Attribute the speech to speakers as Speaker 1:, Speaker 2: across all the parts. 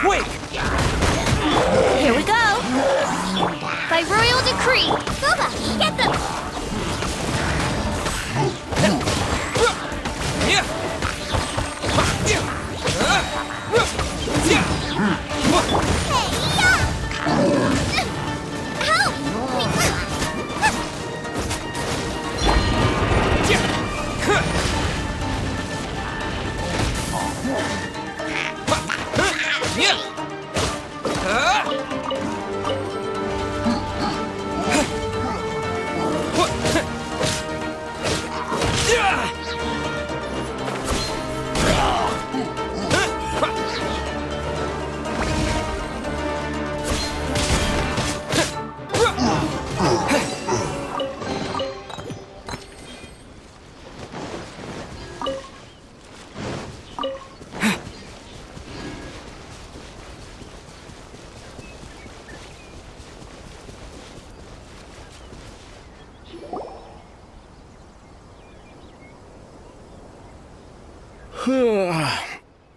Speaker 1: Wait!
Speaker 2: Here we go! By royal decree! Sombra, get them!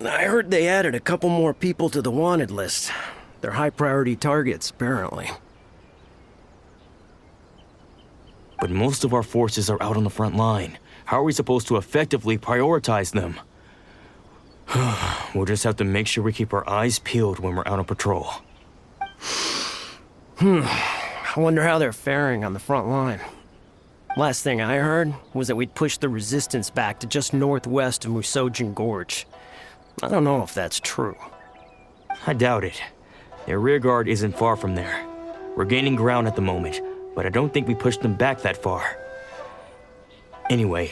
Speaker 1: I heard they added a couple more people to the wanted list. They're high-priority targets, apparently.
Speaker 3: But most of our forces are out on the front line. How are we supposed to effectively prioritize them? We'll just have to make sure we keep our eyes peeled when we're out on patrol.
Speaker 1: I wonder how they're faring on the front line. Last thing I heard was that we'd pushed the resistance back to just northwest of Musojin Gorge. I don't know if that's true.
Speaker 3: I doubt it. Their rearguard isn't far from there. We're gaining ground at the moment, but I don't think we pushed them back that far. Anyway,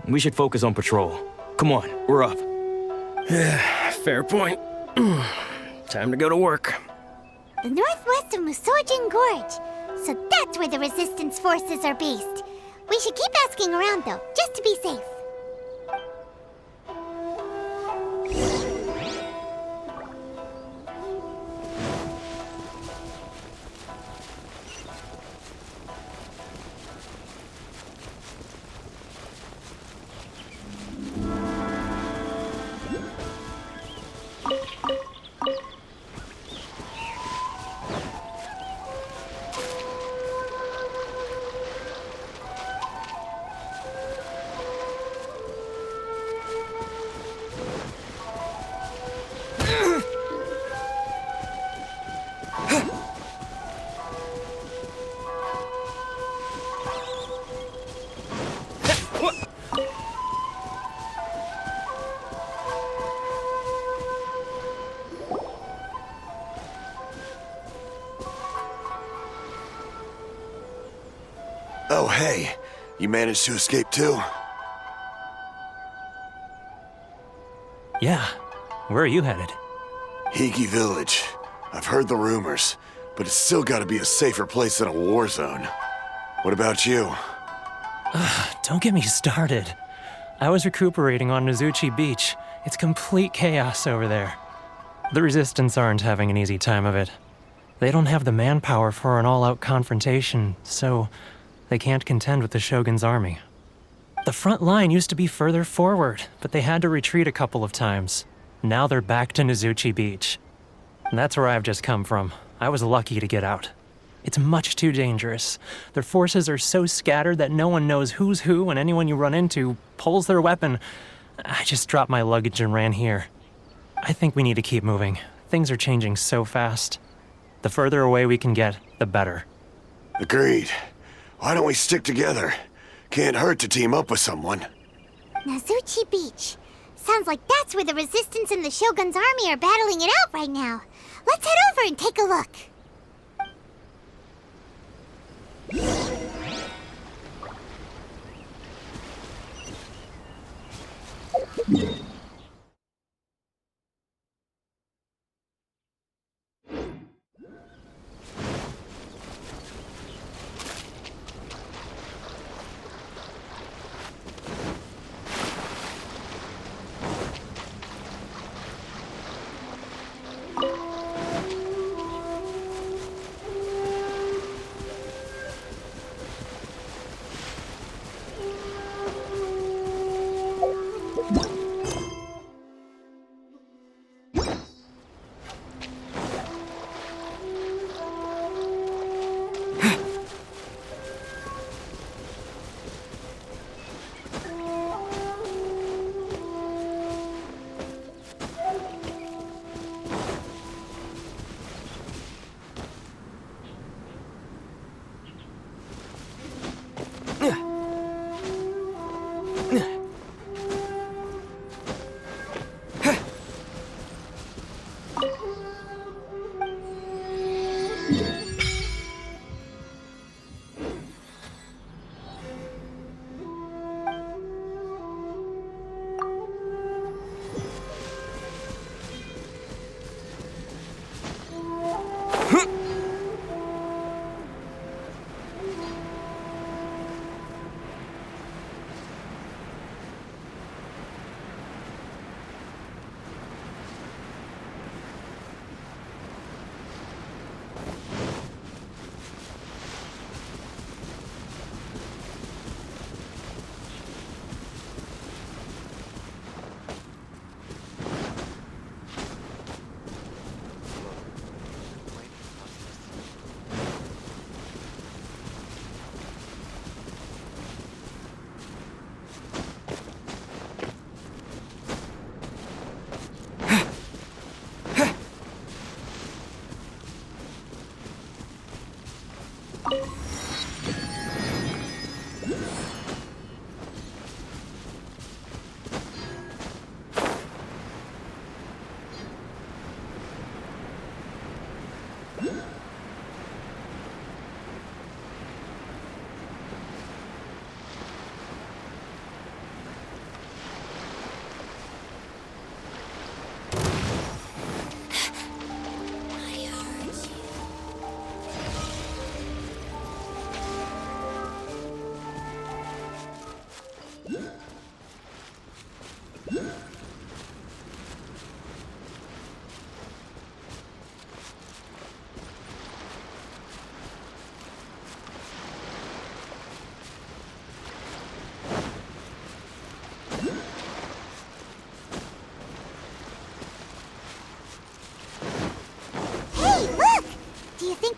Speaker 3: we should focus on patrol. Come on, we're up.
Speaker 1: Yeah, fair point. Time to go to work.
Speaker 2: The northwest of Musojin Gorge. So that's where the resistance forces are based. We should keep asking around, though, just to be safe.
Speaker 4: Oh, hey. You managed to escape too?
Speaker 5: Yeah. Where are you headed?
Speaker 4: Higi Village. I've heard the rumors, but it's still gotta be a safer place than a war zone. What about you?
Speaker 5: Don't get me started. I was recuperating on Nozuchi Beach. It's complete chaos over there. The Resistance aren't having an easy time of it. They don't have the manpower for an all-out confrontation, so they can't contend with the Shogun's army. The front line used to be further forward, but they had to retreat a couple of times. Now they're back to Nozuchi Beach. And that's where I've just come from. I was lucky to get out. It's much too dangerous. Their forces are so scattered that no one knows who's who, and anyone you run into pulls their weapon. I just dropped my luggage and ran here. I think we need to keep moving. Things are changing so fast. The further away we can get, the better.
Speaker 4: Agreed. Why don't we stick together? Can't hurt to team up with someone.
Speaker 2: Nazuchi Beach. Sounds like that's where the Resistance and the Shogun's army are battling it out right now. Let's head over and take a look.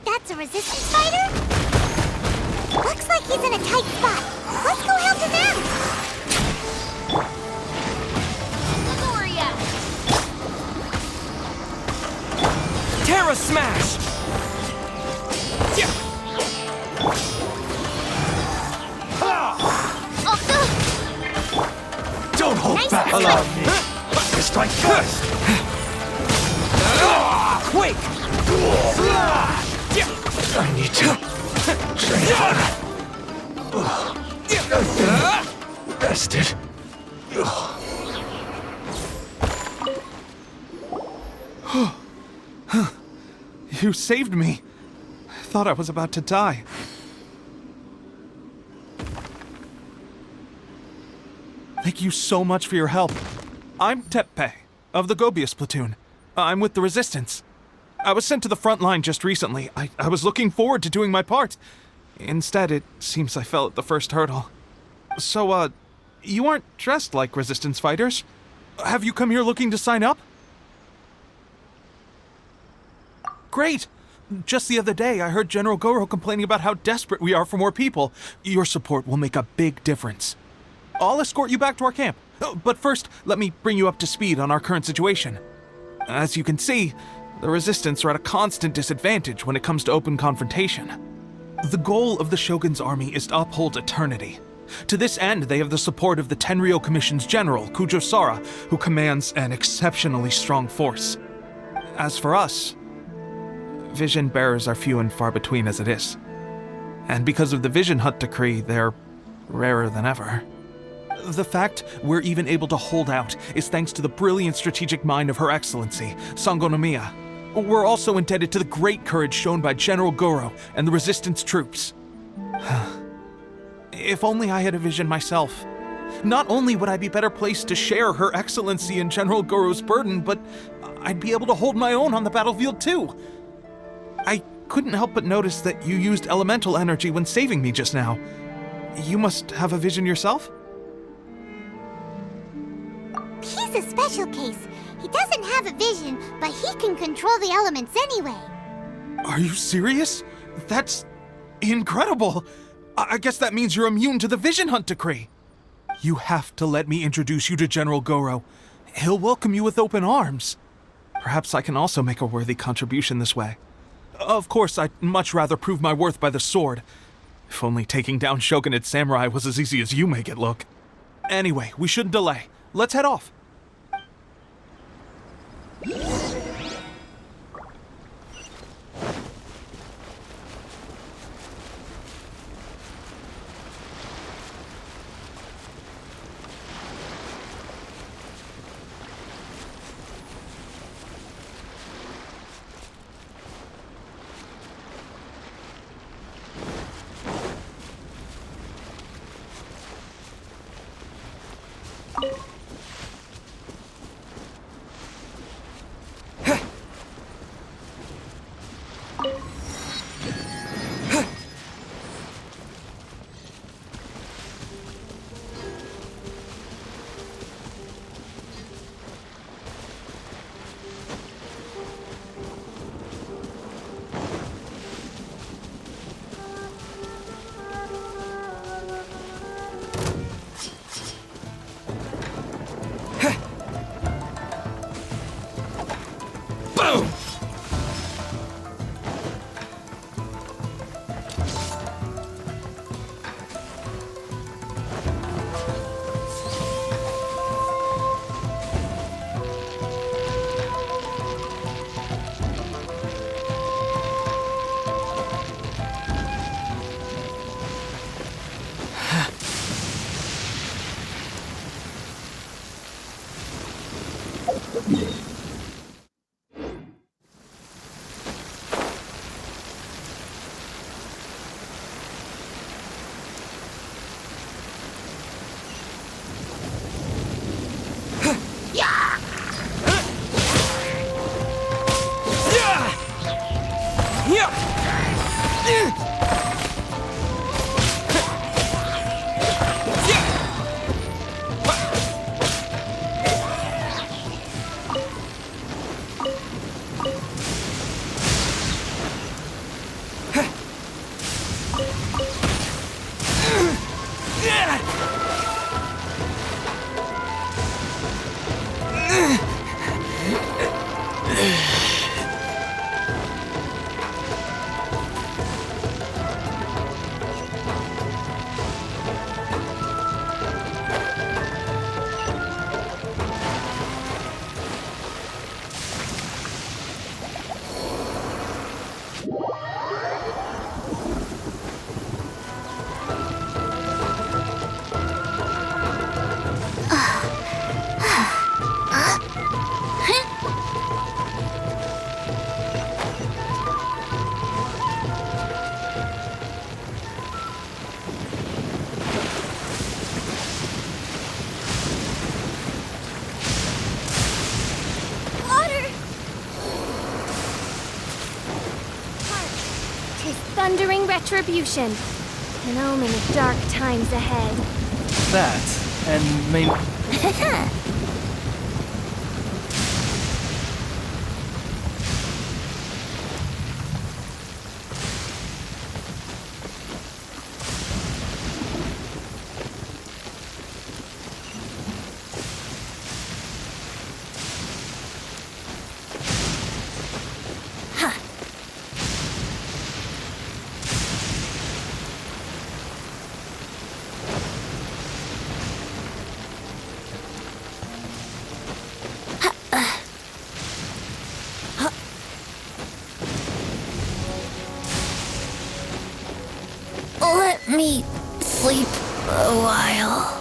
Speaker 2: That's a resistance fighter? Looks like he's in a tight spot. Let's go help him out! Gloria!
Speaker 1: Terra Smash!
Speaker 6: Don't hold
Speaker 2: Nice
Speaker 6: back!
Speaker 2: try.
Speaker 6: Allow me to strike first!
Speaker 1: Quake!
Speaker 6: I need to train harder. Rested.
Speaker 7: You saved me. I thought I was about to die. Thank you so much for your help. I'm Teppei, of the Gobius platoon. I'm with the Resistance. I was sent to the front line just recently. I was looking forward to doing my part. Instead, it seems I fell at the first hurdle. So, you aren't dressed like Resistance fighters. Have you come here looking to sign up? Great! Just the other day, I heard General Goro complaining about how desperate we are for more people. Your support will make a big difference. I'll escort you back to our camp. But first, let me bring you up to speed on our current situation. As you can see, the Resistance are at a constant disadvantage when it comes to open confrontation. The goal of the Shogun's army is to uphold eternity, To this end, they have the support of the Tenryou Commission's general, Kujo Sara, who commands an exceptionally strong force. As for us, vision bearers are few and far between as it is. And because of the Vision Hut decree, they're rarer than ever. The fact we're even able to hold out is thanks to the brilliant strategic mind of Her Excellency, Sango no Miya. We're also indebted to the great courage shown by General Goro and the Resistance troops. If only I had a vision myself. Not only would I be better placed to share Her Excellency and General Goro's burden, but I'd be able to hold my own on the battlefield too. I couldn't help but notice that you used elemental energy when saving me just now. You must have a vision yourself?
Speaker 2: He's a special case. He doesn't have a vision, but he can control the elements anyway.
Speaker 7: Are you serious? That's incredible. I guess that means you're immune to the Vision Hunt decree. You have to let me introduce you to General Goro. He'll welcome you with open arms. Perhaps I can also make a worthy contribution this way. Of course, I'd much rather prove my worth by the sword. If only taking down Shogunate samurai was as easy as you make it look. Anyway, we shouldn't delay. Let's head off.
Speaker 8: Thundering retribution. An omen of dark times ahead.
Speaker 6: That, and may...
Speaker 9: me sleep a while.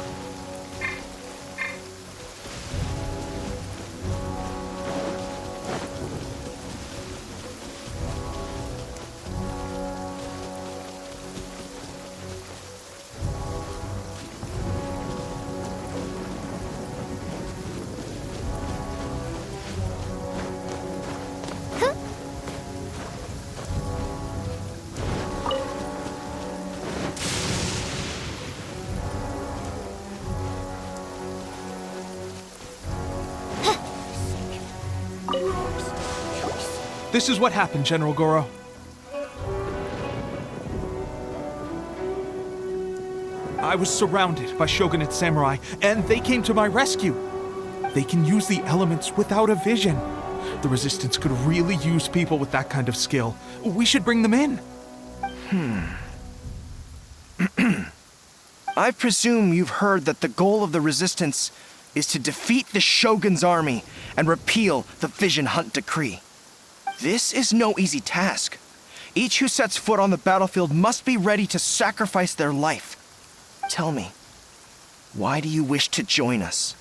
Speaker 7: This is what happened, General Goro. I was surrounded by Shogunate samurai, and they came to my rescue. They can use the elements without a vision. The Resistance could really use people with that kind of skill. We should bring them in.
Speaker 10: I presume you've heard that the goal of the Resistance is to defeat the Shogun's army and repeal the Vision Hunt Decree. This is no easy task. Each who sets foot on the battlefield must be ready to sacrifice their life. Tell me, why do you wish to join us?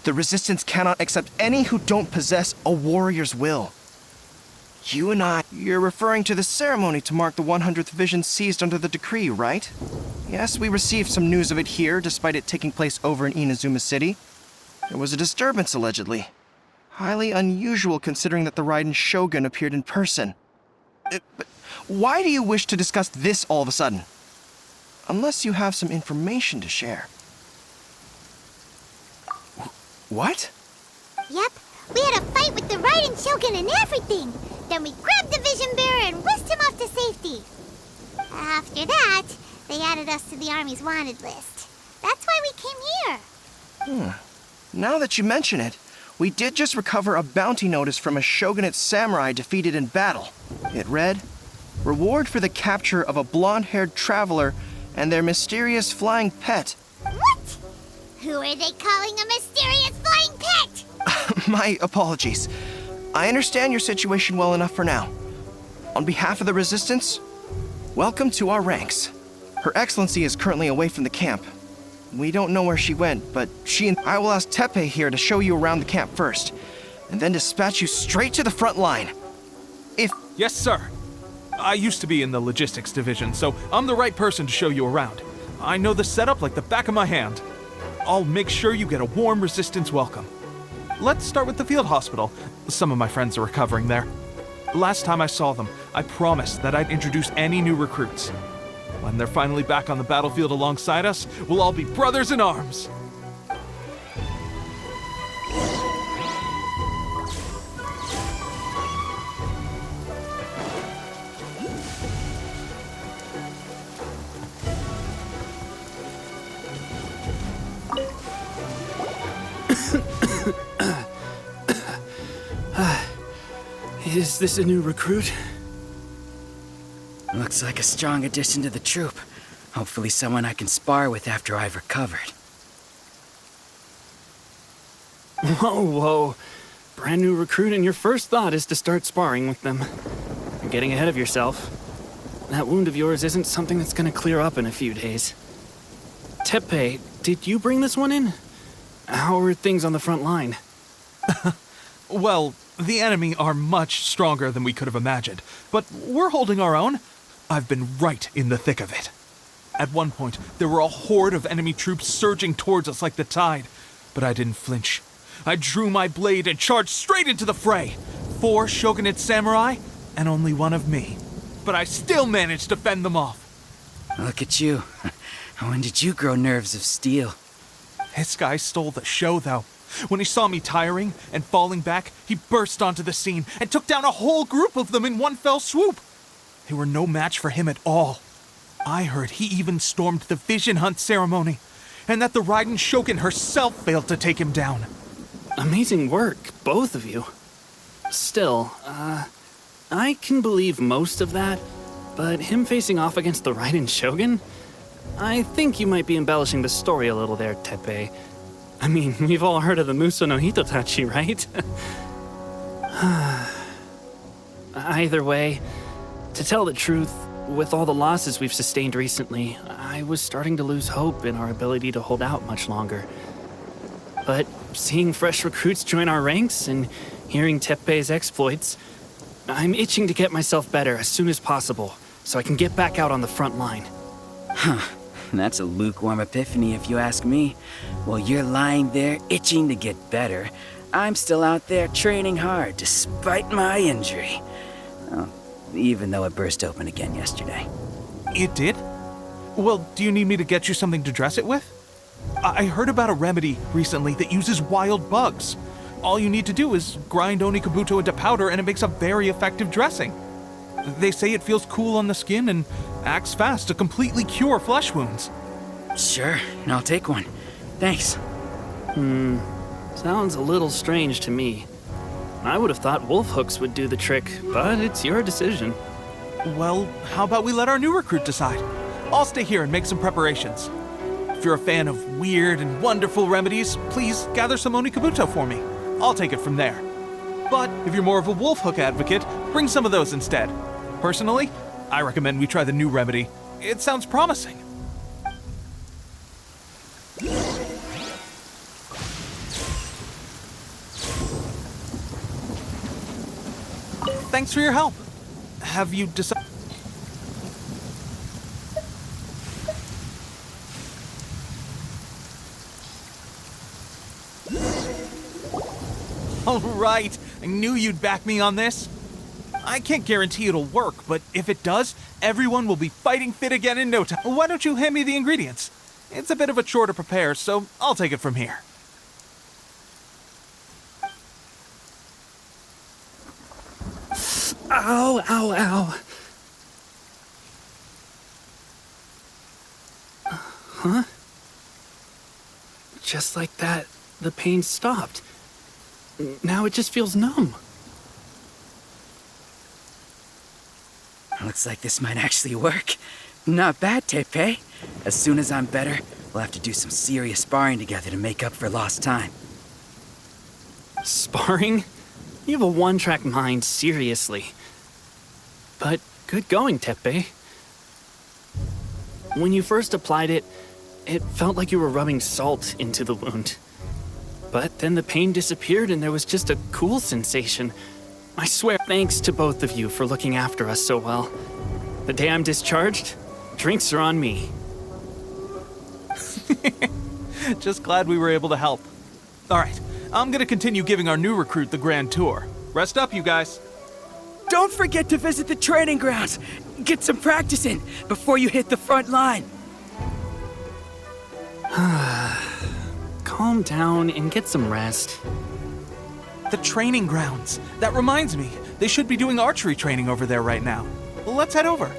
Speaker 10: The Resistance cannot accept any who don't possess a warrior's will. You and you're referring to the ceremony to mark the 100th Vision seized under the decree, right? Yes, we received some news of it here, despite it taking place over in Inazuma City. There was a disturbance, allegedly. Highly unusual considering that the Raiden Shogun appeared in person. But why do you wish to discuss this all of a sudden? Unless you have some information to share. What?
Speaker 2: Yep, we had a fight with the Raiden Shogun and everything. Then we grabbed the Vision Bearer and whisked him off to safety. After that, they added us to the Army's wanted list. That's why we came here.
Speaker 10: Now that you mention it, we did just recover a bounty notice from a Shogunate samurai defeated in battle. It read, "Reward for the capture of a blonde-haired traveler and their mysterious flying pet."
Speaker 2: What? Who are they calling a mysterious flying pet?
Speaker 10: My apologies. I understand your situation well enough for now. On behalf of the Resistance, welcome to our ranks. Her Excellency is currently away from the camp. We don't know where she went, but I will ask Teppei here to show you around the camp first, and then dispatch you straight to the front line.
Speaker 7: Yes, sir. I used to be in the logistics division, so I'm the right person to show you around. I know the setup like the back of my hand. I'll make sure you get a warm Resistance welcome. Let's start with the field hospital. Some of my friends are recovering there. Last time I saw them, I promised that I'd introduce any new recruits. When they're finally back on the battlefield alongside us, we'll all be brothers in arms.
Speaker 6: Is this a new recruit?
Speaker 11: Looks like a strong addition to the troop. Hopefully someone I can spar with after I've recovered.
Speaker 6: Whoa. Brand new recruit and your first thought is to start sparring with them. You're getting ahead of yourself. That wound of yours isn't something that's gonna clear up in a few days. Teppei, did you bring this one in? How are things on the front line?
Speaker 7: Well, the enemy are much stronger than we could have imagined, but we're holding our own. I've been right in the thick of it. At one point, there were a horde of enemy troops surging towards us like the tide, but I didn't flinch. I drew my blade and charged straight into the fray. 4 Shogunate samurai, and only 1 of me. But I still managed to fend them off.
Speaker 11: Look at you. When did you grow nerves of steel?
Speaker 7: This guy stole the show, though. When he saw me tiring and falling back, he burst onto the scene and took down a whole group of them in one fell swoop. They were no match for him at all. I heard he even stormed the Vision Hunt ceremony, and that the Raiden Shogun herself failed to take him down.
Speaker 6: Amazing work, both of you. Still, I can believe most of that, but him facing off against the Raiden Shogun? I think you might be embellishing the story a little there, Teppei. I mean, we've all heard of the Muso no Hitotachi, right? Either way, to tell the truth, with all the losses we've sustained recently, I was starting to lose hope in our ability to hold out much longer. But seeing fresh recruits join our ranks and hearing Teppei's exploits, I'm itching to get myself better as soon as possible so I can get back out on the front line.
Speaker 11: Huh. That's a lukewarm epiphany if you ask me. While you're lying there itching to get better, I'm still out there training hard despite my injury. Well, even though it burst open again yesterday.
Speaker 7: It did? Well, do you need me to get you something to dress it with? I heard about a remedy recently that uses wild bugs. All you need to do is grind Onikabuto into powder and it makes a very effective dressing. They say it feels cool on the skin and acts fast to completely cure flesh wounds.
Speaker 11: Sure, I'll take one. Thanks.
Speaker 6: Sounds a little strange to me. I would have thought wolf hooks would do the trick, but it's your decision.
Speaker 7: Well, how about we let our new recruit decide? I'll stay here and make some preparations. If you're a fan of weird and wonderful remedies, please gather some Onikabuto for me. I'll take it from there. But if you're more of a wolf hook advocate, bring some of those instead. Personally, I recommend we try the new remedy. It sounds promising. Thanks for your help. Have you decided? All right, I knew you'd back me on this. I can't guarantee it'll work, but if it does, everyone will be fighting fit again in no time. Why don't you hand me the ingredients? It's a bit of a chore to prepare, so I'll take it from here.
Speaker 6: Ow, ow, ow. Huh? Just like that, the pain stopped. Now it just feels numb.
Speaker 11: Looks like this might actually work. Not bad, Teppei. As soon as I'm better, we'll have to do some serious sparring together to make up for lost time.
Speaker 6: Sparring? You have a one-track mind, seriously. But good going, Teppei. When you first applied it, it felt like you were rubbing salt into the wound. But then the pain disappeared and there was just a cool sensation. I swear, thanks to both of you for looking after us so well. The day I'm discharged, drinks are on me.
Speaker 7: Just glad we were able to help. All right, I'm gonna continue giving our new recruit the grand tour. Rest up, you guys.
Speaker 11: Don't forget to visit the training grounds. Get some practice in before you hit the front line.
Speaker 6: Calm down and get some rest.
Speaker 7: The training grounds. That reminds me, they should be doing archery training over there right now. Let's head over.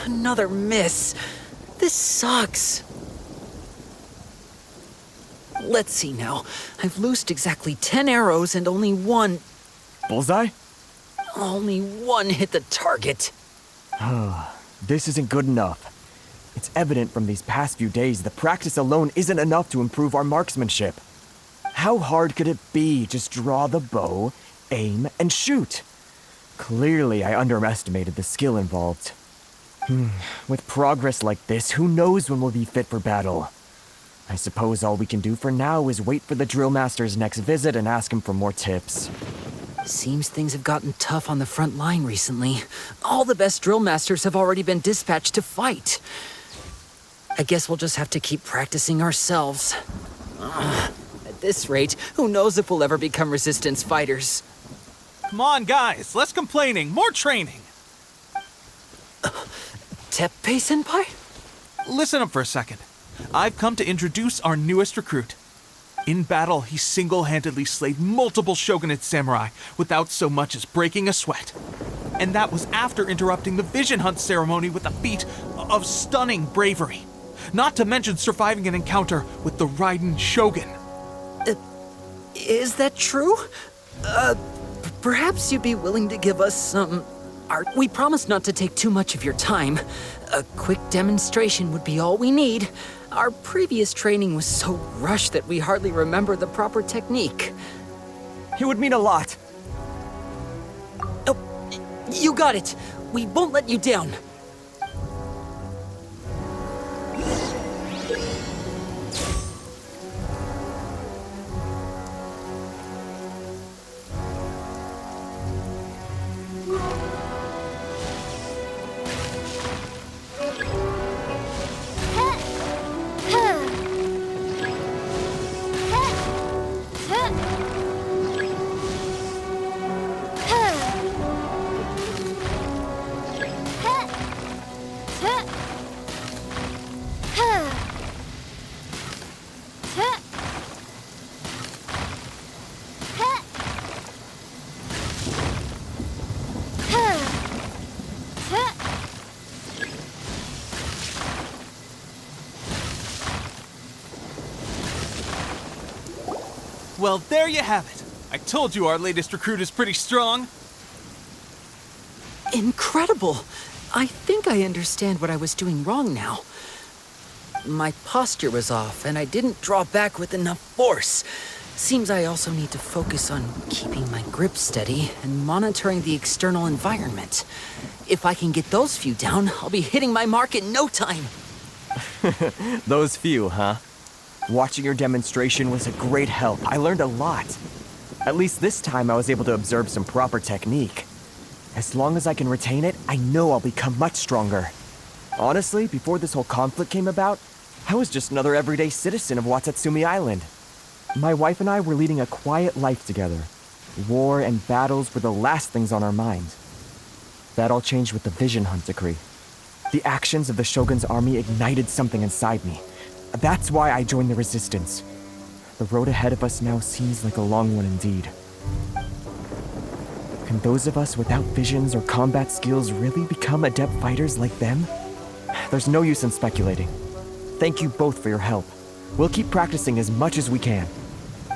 Speaker 12: Another miss. This sucks. Let's see now. I've loosed exactly 10 arrows and only one...
Speaker 13: Bullseye?
Speaker 12: Only one hit the target.
Speaker 13: This isn't good enough. It's evident from these past few days that practice alone isn't enough to improve our marksmanship. How hard could it be? Just draw the bow, aim, and shoot. Clearly, I underestimated the skill involved. With progress like this, who knows when we'll be fit for battle? I suppose all we can do for now is wait for the drill master's next visit and ask him for more tips.
Speaker 12: Seems things have gotten tough on the front line recently. All the best drill masters have already been dispatched to fight. I guess we'll just have to keep practicing ourselves. At this rate, who knows if we'll ever become resistance fighters.
Speaker 7: Come on, guys, less complaining, more training.
Speaker 12: Teppei-senpai?
Speaker 7: Listen up for a second. I've come to introduce our newest recruit. In battle, he single-handedly slayed multiple shogunate samurai without so much as breaking a sweat. And that was after interrupting the vision hunt ceremony with a feat of stunning bravery. Not to mention surviving an encounter with the Raiden Shogun.
Speaker 12: Is that true? Perhaps you'd be willing to give us some art. We promise not to take too much of your time. A quick demonstration would be all we need. Our previous training was so rushed that we hardly remember the proper technique.
Speaker 13: It would mean a lot.
Speaker 12: Oh, you got it. We won't let you down.
Speaker 7: Well, there you have it. I told you our latest recruit is pretty strong.
Speaker 12: Incredible! I think I understand what I was doing wrong now. My posture was off, and I didn't draw back with enough force. Seems I also need to focus on keeping my grip steady and monitoring the external environment. If I can get those few down, I'll be hitting my mark in no time.
Speaker 13: Those few, huh? Watching your demonstration was a great help. I learned a lot. At least this time I was able to observe some proper technique. As long as I can retain it, I know I'll become much stronger. Honestly, before this whole conflict came about, I was just another everyday citizen of Watatsumi Island. My wife and I were leading a quiet life together. War and battles were the last things on our mind. That all changed with the vision hunt decree. The actions of the Shogun's army ignited something inside me. That's why I joined the resistance. The road ahead of us now seems like a long one indeed. Can those of us without visions or combat skills really become adept fighters like them? There's no use in speculating. Thank you both for your help. We'll keep practicing as much as we can.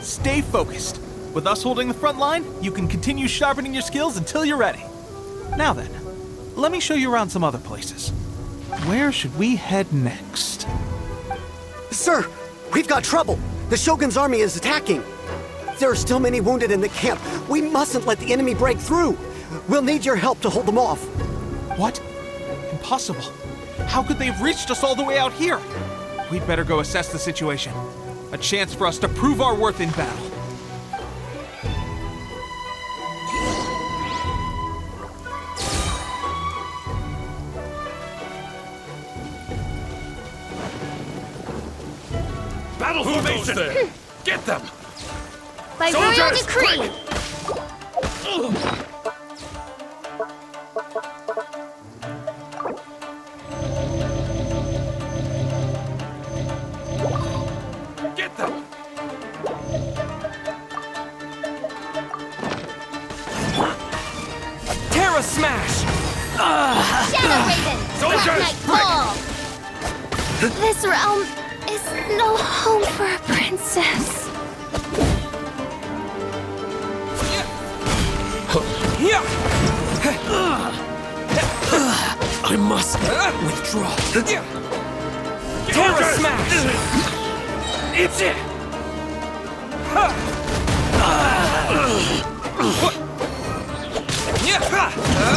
Speaker 7: Stay focused. With us holding the front line, you can continue sharpening your skills until you're ready. Now then, let me show you around some other places. Where should we head next?
Speaker 14: Sir, we've got trouble. The Shogun's army is attacking. There are still many wounded in the camp. We mustn't let the enemy break through. We'll need your help to hold them off.
Speaker 7: What? Impossible. How could they have reached us all the way out here? We'd better go assess the situation. A chance for us to prove our worth in battle.
Speaker 15: Battle formation! Get them!
Speaker 8: By royal decree!
Speaker 15: Get them!
Speaker 13: Terra Smash!
Speaker 8: Shadow Raven!
Speaker 15: Soldiers,
Speaker 8: Black Knight Ball! This realm is no home for a princess.
Speaker 15: I must withdraw.
Speaker 13: Terra Smash!
Speaker 15: It's it!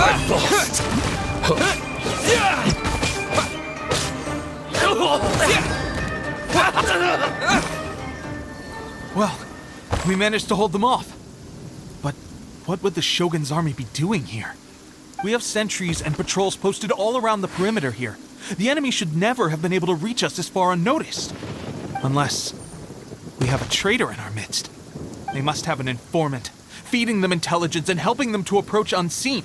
Speaker 15: I've lost.
Speaker 7: Well, we managed to hold them off. But what would the Shogun's army be doing here? We have sentries and patrols posted all around the perimeter here. The enemy should never have been able to reach us this far unnoticed. Unless we have a traitor in our midst. They must have an informant, feeding them intelligence and helping them to approach unseen.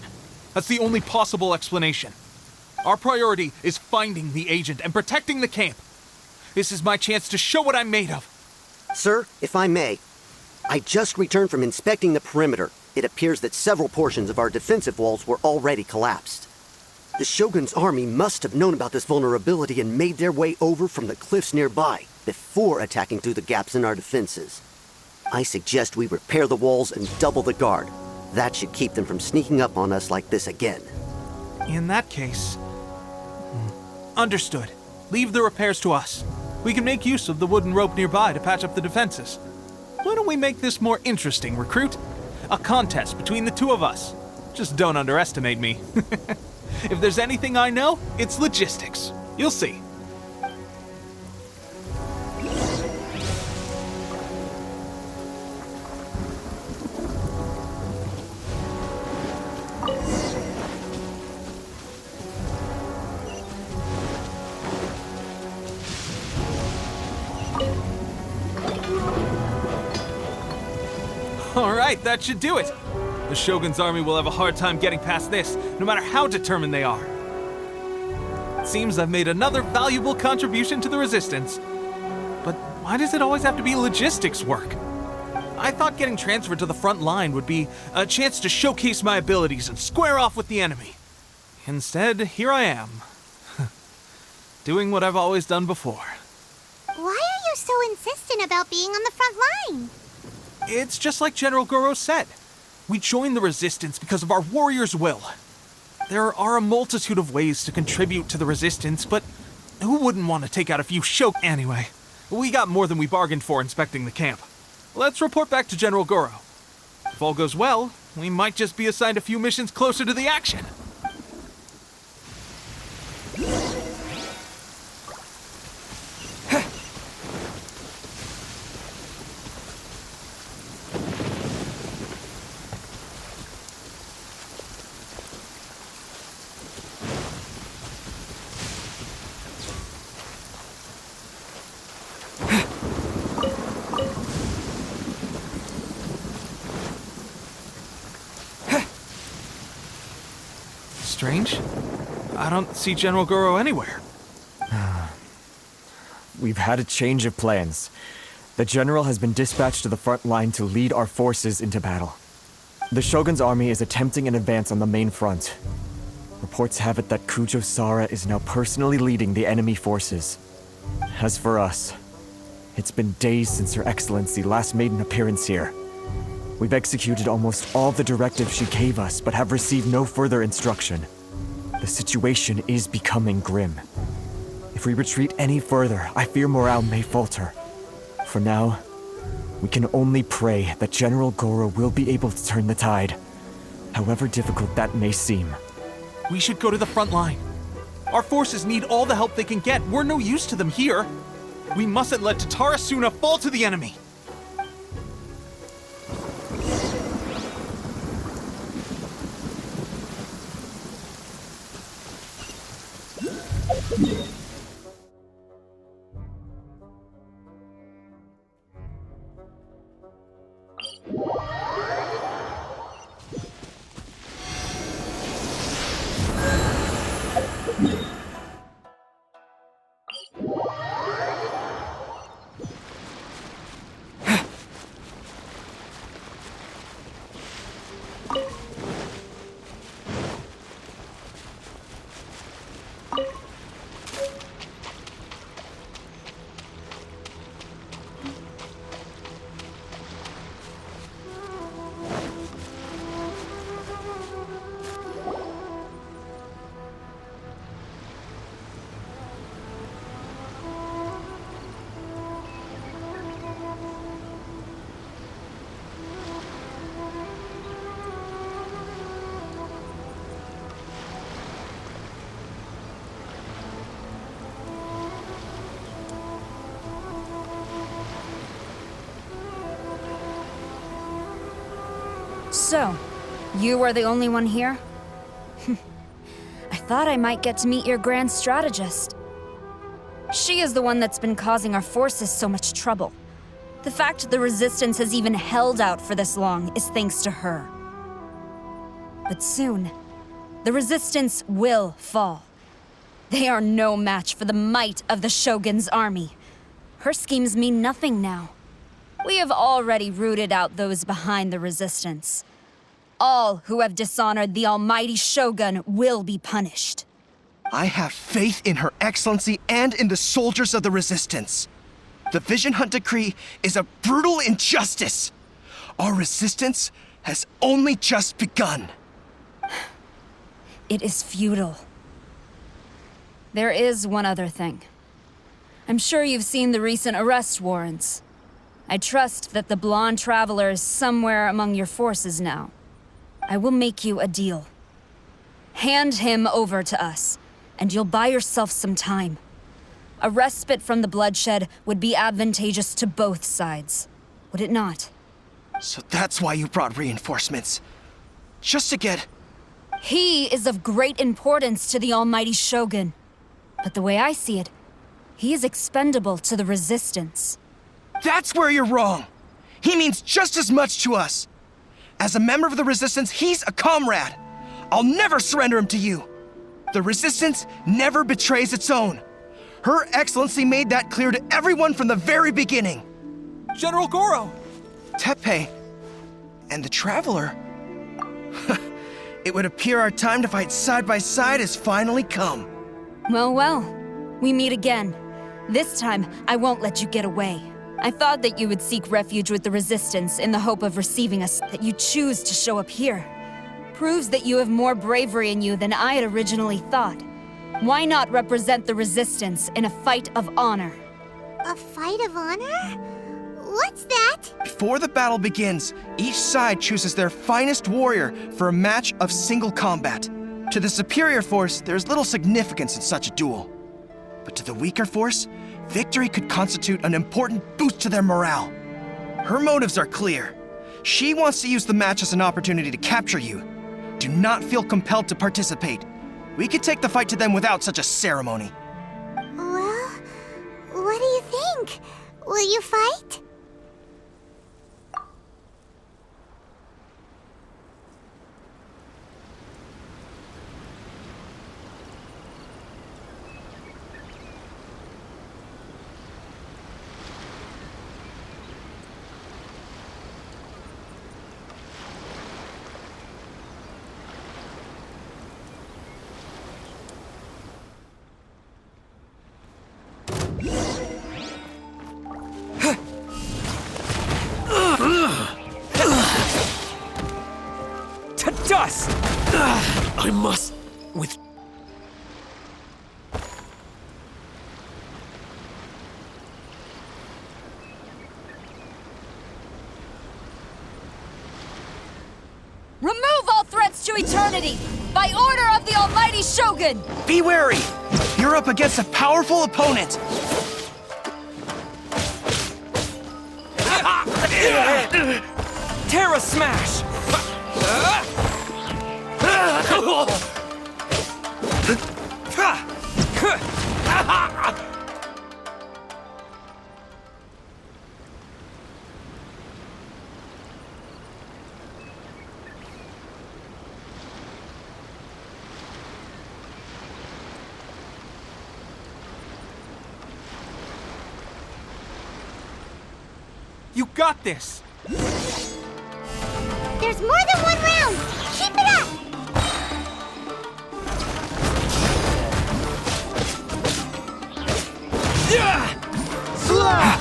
Speaker 7: That's the only possible explanation. Our priority is finding the agent and protecting the camp. This is my chance to show what I'm made of.
Speaker 14: Sir, if I may, I just returned from inspecting the perimeter. It appears that several portions of our defensive walls were already collapsed. The Shogun's army must have known about this vulnerability and made their way over from the cliffs nearby before attacking through the gaps in our defenses. I suggest we repair the walls and double the guard. That should keep them from sneaking up on us like this again.
Speaker 7: In that case... Understood. Leave the repairs to us. We can make use of the wooden rope nearby to patch up the defenses. Why don't we make this more interesting, recruit? A contest between the two of us. Just don't underestimate me. If there's anything I know, it's logistics. You'll see. All right, that should do it. The Shogun's army will have a hard time getting past this, no matter how determined they are. It seems I've made another valuable contribution to the Resistance. But why does it always have to be logistics work? I thought getting transferred to the front line would be a chance to showcase my abilities and square off with the enemy. Instead, here I am. Doing what I've always done before.
Speaker 2: Why are you so insistent about being on the front line?
Speaker 7: It's just like General Goro said. We joined the Resistance because of our warriors' will. There are a multitude of ways to contribute to the Resistance, but who wouldn't want to take out a few Anyway, we got more than we bargained for inspecting the camp. Let's report back to General Goro. If all goes well, we might just be assigned a few missions closer to the action. Strange. I don't see General Goro anywhere.
Speaker 13: We've had a change of plans. The general has been dispatched to the front line to lead our forces into battle. The Shogun's army is attempting an advance on the main front. Reports have it that Kujo Sara is now personally leading the enemy forces. As for us, it's been days since Her Excellency last made an appearance here. We've executed almost all the directives she gave us, but have received no further instruction. The situation is becoming grim. If we retreat any further, I fear morale may falter. For now, we can only pray that General Goro will be able to turn the tide, however difficult that may seem.
Speaker 7: We should go to the front line. Our forces need all the help they can get. We're no use to them here. We mustn't let Tatarasuna fall to the enemy.
Speaker 16: So, you are the only one here? I thought I might get to meet your grand strategist. She is the one that's been causing our forces so much trouble. The fact the Resistance has even held out for this long is thanks to her. But soon, the Resistance will fall. They are no match for the might of the Shogun's army. Her schemes mean nothing now. We have already rooted out those behind the Resistance. All who have dishonored the almighty Shogun will be punished.
Speaker 10: I have faith in Her Excellency and in the soldiers of the Resistance. The Vision Hunt Decree is a brutal injustice. Our resistance has only just begun.
Speaker 16: It is futile. There is one other thing. I'm sure you've seen the recent arrest warrants. I trust that the blonde traveler is somewhere among your forces now. I will make you a deal. Hand him over to us, and you'll buy yourself some time. A respite from the bloodshed would be advantageous to both sides, would it not?
Speaker 10: So that's why you brought reinforcements. Just to get...
Speaker 16: He is of great importance to the almighty Shogun. But the way I see it, he is expendable to the Resistance.
Speaker 10: That's where you're wrong. He means just as much to us. As a member of the Resistance, he's a comrade. I'll never surrender him to you. The Resistance never betrays its own. Her Excellency made that clear to everyone from the very beginning.
Speaker 7: General Goro!
Speaker 10: Teppei and the Traveler. It would appear our time to fight side by side has finally come.
Speaker 16: Well, we meet again. This time, I won't let you get away. I thought that you would seek refuge with the Resistance in the hope of receiving us. That you choose to show up here proves that you have more bravery in you than I had originally thought. Why not represent the Resistance in a fight of honor?
Speaker 2: A fight of honor? What's that?
Speaker 10: Before the battle begins, each side chooses their finest warrior for a match of single combat. To the superior force, there's little significance in such a duel. But to the weaker force, victory could constitute an important boost to their morale. Her motives are clear. She wants to use the match as an opportunity to capture you. Do not feel compelled to participate. We could take the fight to them without such a ceremony.
Speaker 2: Well, what do you think? Will you fight?
Speaker 15: To dust! I must... with...
Speaker 16: Remove all threats to eternity! By order of the almighty Shogun!
Speaker 10: Be wary! You're up against a powerful opponent!
Speaker 15: Terra Smash!
Speaker 7: You got this!
Speaker 2: There's more than one round! Keep it up!
Speaker 15: Slash!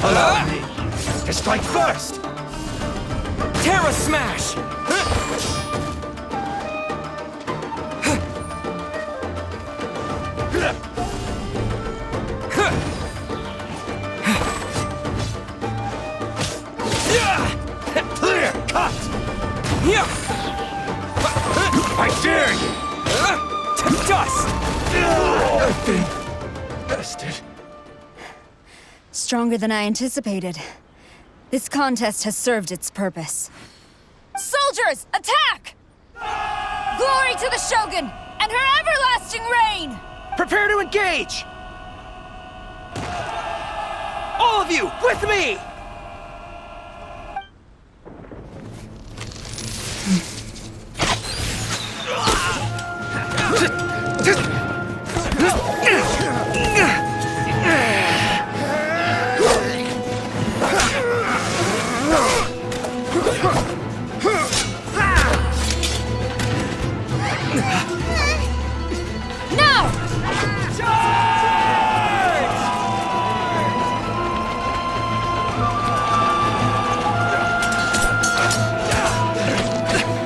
Speaker 10: Allow me to strike first!
Speaker 15: Terra Smash!
Speaker 4: Clear! Cut! I dare you!
Speaker 15: To dust!
Speaker 4: Nothing! Bested.
Speaker 16: Stronger than I anticipated. This contest has served its purpose. Soldiers, attack! Glory to the Shogun and her everlasting reign!
Speaker 10: Prepare to engage! All of you, with me!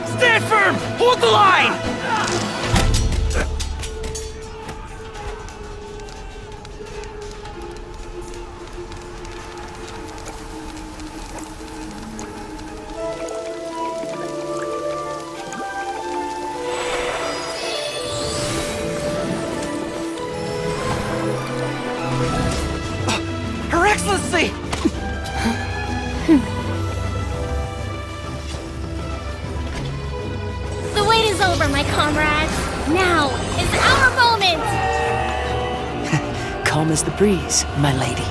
Speaker 15: Stand firm! Hold the line!
Speaker 10: Her Excellency!
Speaker 2: The wait is over, my comrades. Now is our moment!
Speaker 12: Calm as the breeze, my lady.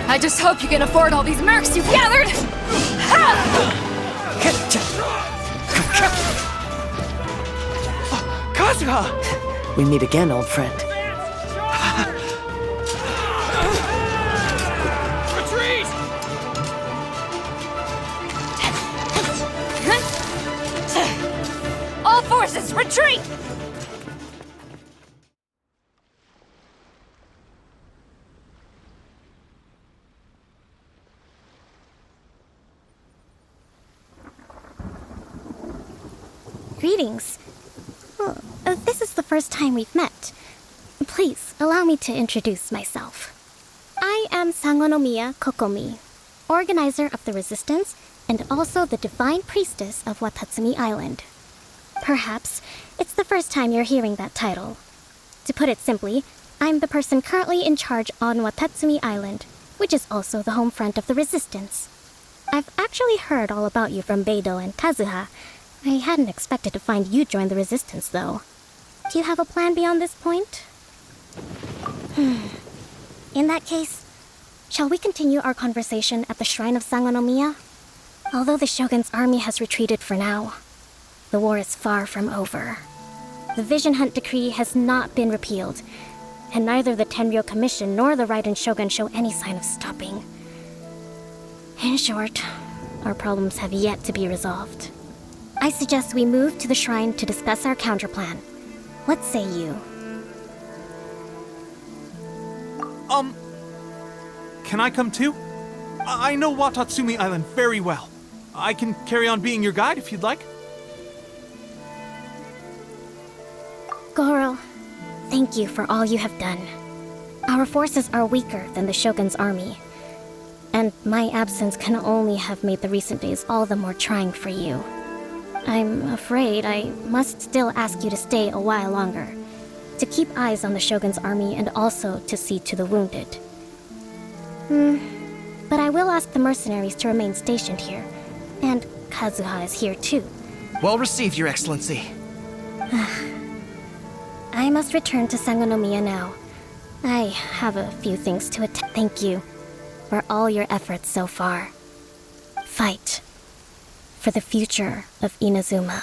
Speaker 8: I just hope you can afford all these mercs you've gathered!
Speaker 10: Kazuha!
Speaker 12: We meet again, old friend.
Speaker 15: Retreat!
Speaker 8: All forces, retreat!
Speaker 2: Greetings. Well, this is the first time we've met. Please, allow me to introduce myself. I am Sangonomiya Kokomi, organizer of the Resistance and also the Divine Priestess of Watatsumi Island. Perhaps it's the first time you're hearing that title. To put it simply, I'm the person currently in charge on Watatsumi Island, which is also the home front of the Resistance. I've actually heard all about you from Beidou and Kazuha. I hadn't expected to find you join the Resistance, though. Do you have a plan beyond this point? In that case, shall we continue our conversation at the Shrine of Sangonomiya? Although the Shogun's army has retreated for now, the war is far from over. The Vision Hunt Decree has not been repealed, and neither the Tenryo Commission nor the Raiden Shogun show any sign of stopping. In short, our problems have yet to be resolved. I suggest we move to the shrine to discuss our counterplan. What say you?
Speaker 7: Can I come too? I know Watatsumi Island very well. I can carry on being your guide if you'd like.
Speaker 2: Goro, thank you for all you have done. Our forces are weaker than the Shogun's army, and my absence can only have made the recent days all the more trying for you. I'm afraid I must still ask you to stay a while longer, to keep eyes on the Shogun's army and also to see to the wounded. But I will ask the mercenaries to remain stationed here, and Kazuha is here too.
Speaker 10: Well received, Your Excellency.
Speaker 2: I must return to Sangonomiya now. I have a few things to attend. Thank you for all your efforts so far. Fight for the future of Inazuma.